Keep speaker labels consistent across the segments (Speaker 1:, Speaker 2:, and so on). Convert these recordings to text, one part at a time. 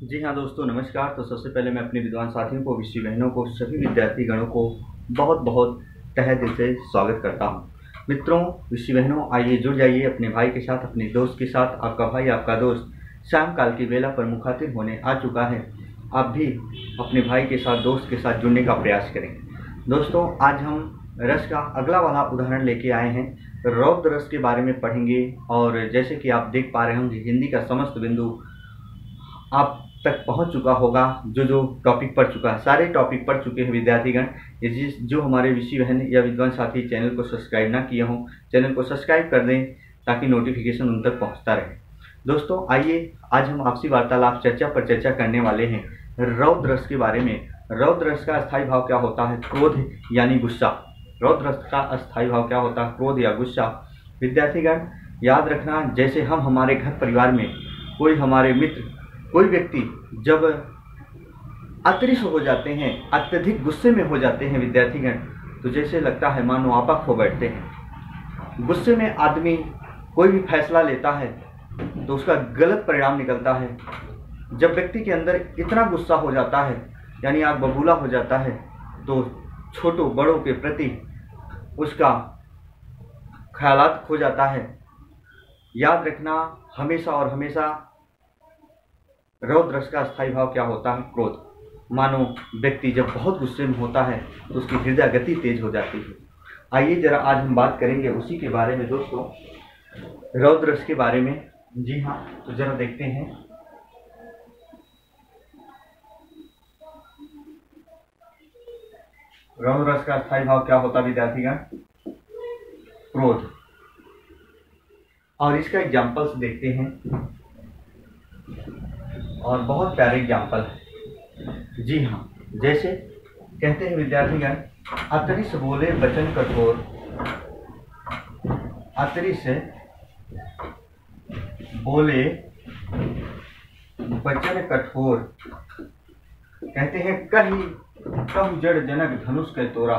Speaker 1: जी हाँ दोस्तों, नमस्कार। तो सबसे पहले मैं अपने विद्वान साथियों को, विषय बहनों को, सभी विद्यार्थी गणों को बहुत बहुत तहे दिल से स्वागत करता हूँ। मित्रों, विषय बहनों, आइए जुड़ जाइए अपने भाई के साथ, अपने दोस्त के साथ। आपका भाई, आपका दोस्त शाम काल की बेला पर मुखातिब होने आ चुका है। आप भी अपने भाई के साथ, दोस्त के साथ जुड़ने का प्रयास करें। दोस्तों, आज हम रस का अगला वाला उदाहरण लेके आए हैं। रौद्र रस के बारे में पढ़ेंगे और जैसे कि आप देख पा रहे होंगे, हिंदी का समस्त बिंदु आप तक पहुंच चुका होगा। जो टॉपिक पढ़ चुका है, सारे टॉपिक पढ़ चुके हैं विद्यार्थीगण। जो हमारे विषय बहन या विद्वान साथी चैनल को सब्सक्राइब ना किए हों, चैनल को सब्सक्राइब कर दें ताकि नोटिफिकेशन उन तक पहुंचता रहे। दोस्तों, आइए आज हम आपसी वार्तालाप चर्चा पर चर्चा करने वाले हैं रौद्र रस के बारे में। रौद्र रस का अस्थायी भाव क्या होता है? क्रोध यानी गुस्सा। रौद्र रस का अस्थायी भाव क्या होता है? क्रोध या गुस्सा। विद्यार्थीगण याद रखना, जैसे हम हमारे घर परिवार में कोई हमारे मित्र, कोई व्यक्ति जब अतृष्ट हो जाते हैं, अत्यधिक गुस्से में हो जाते हैं विद्यार्थीगण, तो जैसे लगता है मानो आपा खो बैठते हैं। गुस्से में आदमी कोई भी फैसला लेता है तो उसका गलत परिणाम निकलता है। जब व्यक्ति के अंदर इतना गुस्सा हो जाता है, यानी आग बबूला हो जाता है, तो छोटों बड़ों के प्रति उसका ख्यालात खो जाता है। याद रखना हमेशा और हमेशा, रौद्र रस का अस्थायी भाव क्या होता है? क्रोध। मानो व्यक्ति जब बहुत गुस्से में होता है तो उसकी हृदय गति तेज हो जाती है। आइए जरा आज हम बात करेंगे उसी के बारे में दोस्तों, रौद्र रस के बारे में। जी हाँ, तो जरा देखते हैं। रौद्र रस का अस्थायी भाव क्या होता है विद्यार्थीगण? क्रोध। और इसका एग्जाम्पल्स देखते हैं, और बहुत प्यारे एग्जाम्पल है। जी हाँ, जैसे कहते हैं विद्यार्थीगण, अतृष्ट बोले वचन कठोर। अतृष्ट बोले वचन कठोर। कहते हैं कहु जड़ जनक धनुष के तोरा।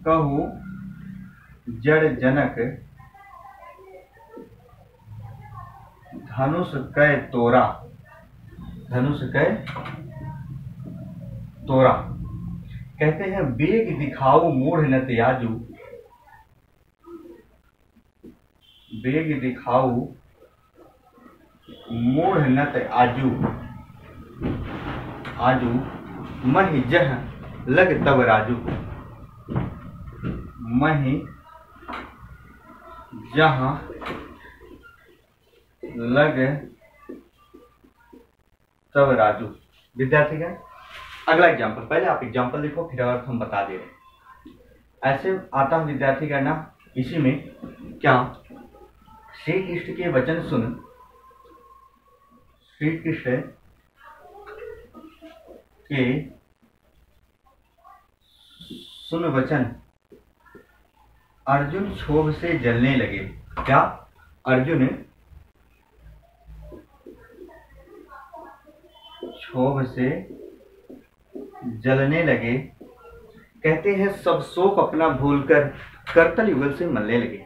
Speaker 1: कहु जड़ जनक धनुष कै तोरा। धनुष कै तोरा। कहते हैं बेग दिखाओ मूढ़ न त्याजू। बेग दिखाओ मूढ़ न आजू। आजू महि जह लग तब राजू। महि जहाँ लग तब राजू। विद्यार्थीगण, अगला एग्जाम्पल, पहले आप एग्जाम्पल देखो फिर अर्थ हम बता दे रहे। ऐसे आता है विद्यार्थीगण ना, इसी में क्या, श्री कृष्ण के वचन सुन। श्री कृष्ण के सुन वचन अर्जुन क्षोभ से जलने लगे। क्या? अर्जुन क्षोभ से जलने लगे। कहते हैं सब शोक अपना भूलकर करतल युगल से मलने लगे।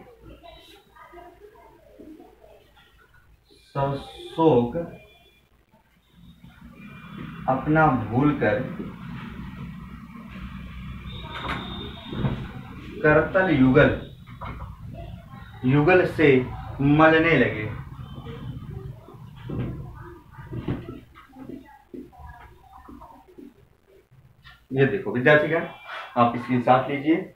Speaker 1: सब शोक अपना भूलकर करतल युगल से मलने लगे। ये देखो विद्यार्थीगण, आप इसकी साथ लीजिए।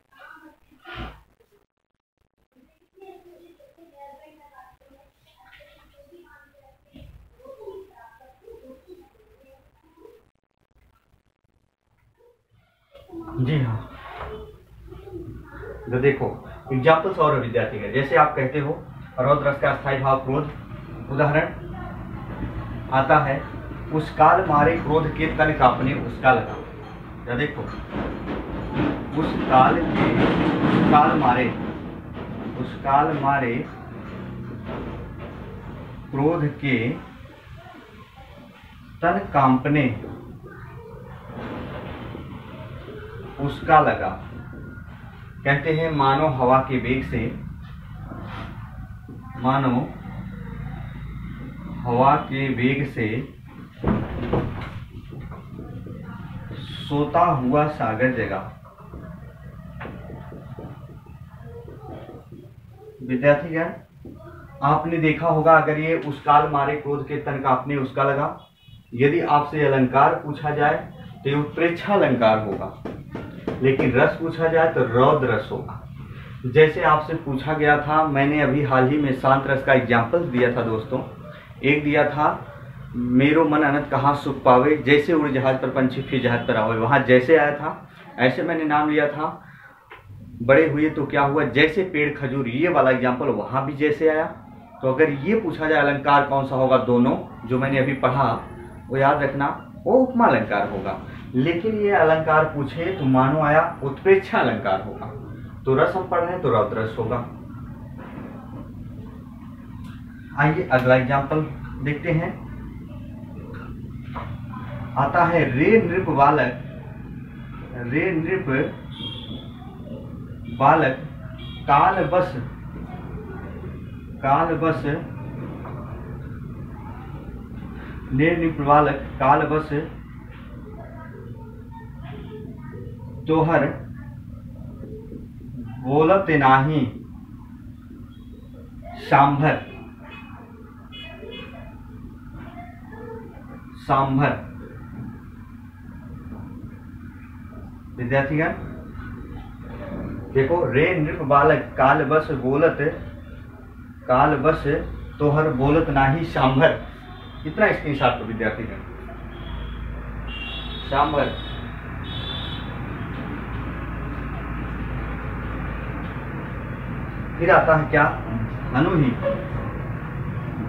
Speaker 1: जी हाँ, तो देखो एग्जाम्पल्स और विद्यार्थीगण, जैसे आप कहते हो रौद्र रस का अस्थायी भाव क्रोध। उदाहरण आता है, उस काल मारे क्रोध के तन कांपने उसका लगा। या देखो, उस काल मारे क्रोध के तन कांपने उसका लगा। कहते हैं मानो हवा के वेग से, मानो हवा के वेग से सोता हुआ सागर जगा। विद्यार्थीगण, आपने देखा होगा, अगर ये उस काल मारे क्रोध के तन कांपने उसका लगा, यदि आपसे अलंकार पूछा जाए तो ये उत्प्रेक्षा अलंकार होगा, लेकिन रस पूछा जाए तो रौद्र रस होगा। जैसे आपसे पूछा गया था, मैंने अभी हाल ही में शांत रस का एग्जाम्पल दिया था दोस्तों। एक दिया था, मेरो मन अनंत कहाँ सुख पावे, जैसे उड़ जहाज पर पंछी फिर जहाज पर आवे। वहाँ जैसे आया था ऐसे मैंने नाम लिया था। बड़े हुए तो क्या हुआ, जैसे पेड़ खजूर, ये वाला एग्जाम्पल वहाँ भी जैसे आया। तो अगर ये पूछा जाए अलंकार कौन सा होगा, दोनों जो मैंने अभी पढ़ा वो याद रखना, वो उपमा अलंकार होगा। लेकिन ये अलंकार पूछे तो मानो आया उत्प्रेक्षा अलंकार होगा। तो रस हम पढ़ रहे हैं तो रौद्र रस होगा। आइए अगला एग्जाम्पल देखते हैं। आता है, रे नृप बालक, रे नृप बालक काल बस, काल बस, रे नृप बालक काल बस तोहर बोलत नाही सांभर, सांभर। विद्यार्थीगण देखो, रे नृप बालक काल बस बोलत, काल बस तोहर बोलत नाही सांभर। इतना स्क्रीनशॉट को विद्यार्थीगण, सांभर। फिर आता है क्या, धनु ही,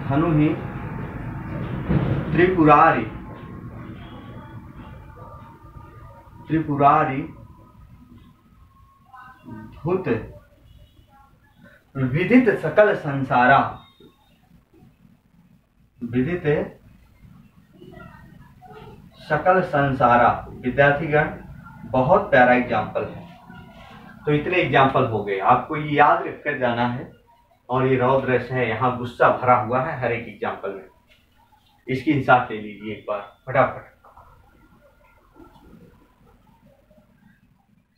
Speaker 1: धनु ही त्रिपुरारी, त्रिपुरारी धुत विदित सकल संसारा, विदित सकल संसारा। विद्यार्थीगण बहुत प्यारा एग्जाम्पल है। तो इतने एग्जाम्पल हो गए, आपको ये याद रखकर जाना है। और ये रौद्र रस है, यहाँ गुस्सा भरा हुआ है हर एक एग्जाम्पल में। इसकी हिसाब ले लीजिए एक बार फटाफट।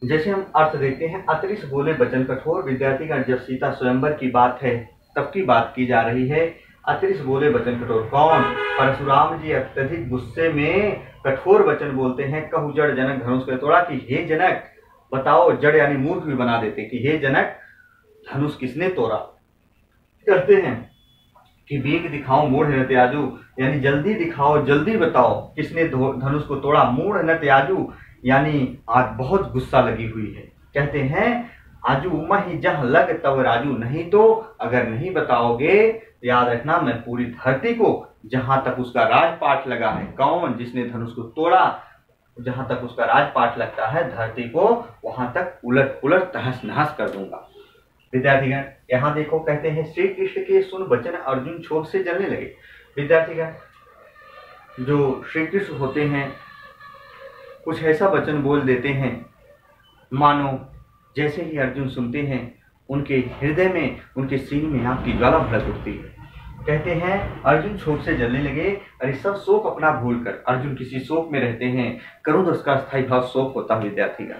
Speaker 1: जैसे हम अर्थ देखते हैं, अतरिक्ष बोले वचन कठोर। विद्यार्थीगण जब सीता स्वयंवर की बात है तब की बात की जा रही है। अतरिक्ष बोले वचन कठोर, कौन? परशुराम जी अत्यधिक गुस्से में कठोर वचन बोलते हैं। कहु जड़ जनक धनुष के तोड़ा, कि हे जनक, बताओ, जड़ यानी मूर्ख भी बना देते कि हे जनक, धनुष किसने तोड़ा। कहते हैं कि वेग दिखाओ मूढ़ न त्याजू, यानी जल्दी दिखाओ, जल्दी बताओ किसने धनुष को तोड़ा। मूढ़ न त्याजू यानी आज बहुत गुस्सा लगी हुई है। कहते हैं आजू मही जह लग तब राजू, नहीं तो अगर नहीं बताओगे याद रखना मैं पूरी धरती को, जहां तक उसका राजपाट लगा है, कौन? जिसने धनुष को तोड़ा, जहां तक उसका राजपाट लगता है धरती को, वहां तक उलट पुलट तहस नहस कर दूंगा। विद्यार्थीगण यहाँ देखो, कहते हैं श्री कृष्ण के सुन वचन अर्जुन क्षोभ से जलने लगे। विद्यार्थीगण जो श्री कृष्ण होते हैं कुछ ऐसा वचन बोल देते हैं, मानो जैसे ही अर्जुन सुनते हैं उनके हृदय में, उनके सीने में आग की ज्वाला भड़क उठती है। कहते हैं अर्जुन क्षोभ से जलने लगे। अरे सब शोक अपना भूलकर, अर्जुन किसी शोक में रहते हैं, करुण रस का स्थायी भाव शोक होता है। विद्यार्थीगण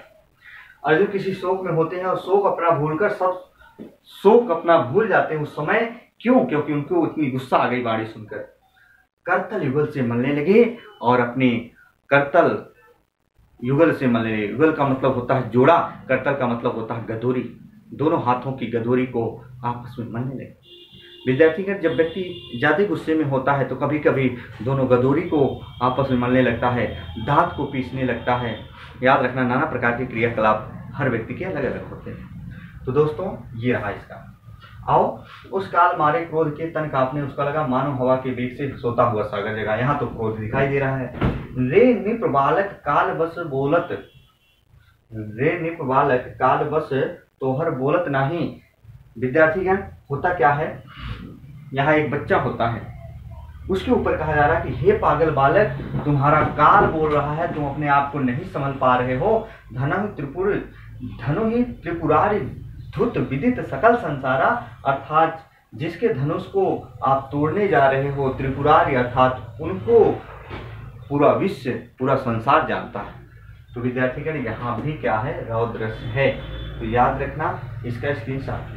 Speaker 1: अर्जुन किसी शोक में होते हैं और शोक अपना भूलकर, सब शोक अपना भूल जाते हैं उस समय। क्यों? क्योंकि उनको इतनी गुस्सा आ गई वाणी सुनकर। करतल युगल से मलने लगे और अपने करतल युगल से मलने लगे। युगल का मतलब होता है जोड़ा, करतल का मतलब होता है गदोरी। दोनों हाथों की गदोरी को आपस में मलने लगे। विद्यार्थीगण जब व्यक्ति ज्यादा गुस्से में होता है तो कभी कभी दोनों गदोरी को आपस में मलने लगता है, दांत को पीसने लगता है। याद रखना नाना प्रकार के क्रियाकलाप हर व्यक्ति के अलग अलग होते हैं। तो दोस्तों ये रहा इसका। आओ, उस काल मारे क्रोध के तन कांपने उसका लगा, मानो हवा के वेग से सोता हुआ सागर जगा। यहाँ तो क्रोध दिखाई दे रहा है। रे निप बालक काल बस बोलत, रे निप बालक काल बस तोहर बोलत नहीं। विद्यार्थीगण होता क्या है, यहाँ एक बच्चा होता है, उसके ऊपर कहा जा रहा है कि हे पागल बालक, तुम्हारा काल बोल रहा है, तुम अपने आप को नहीं समझ पा रहे हो। धनु ही त्रिपुरारी धुत विदित सकल संसारा, अर्थात जिसके धनुष को आप तोड़ने जा रहे हो, त्रिपुरारी अर्थात उनको पूरा विश्व, पूरा संसार जानता है। तो विद्यार्थीगण यहाँ भी क्या है, रौद्र रस है। तो याद रखना, इसका स्क्रीनशॉट।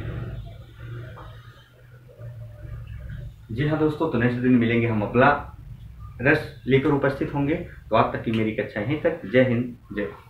Speaker 1: जी हाँ दोस्तों, तो नेक्स्ट दिन मिलेंगे हम अगला रस लेकर उपस्थित होंगे। तो आप तक की मेरी कक्षा यहीं तक। जय हिंद, जय भारत।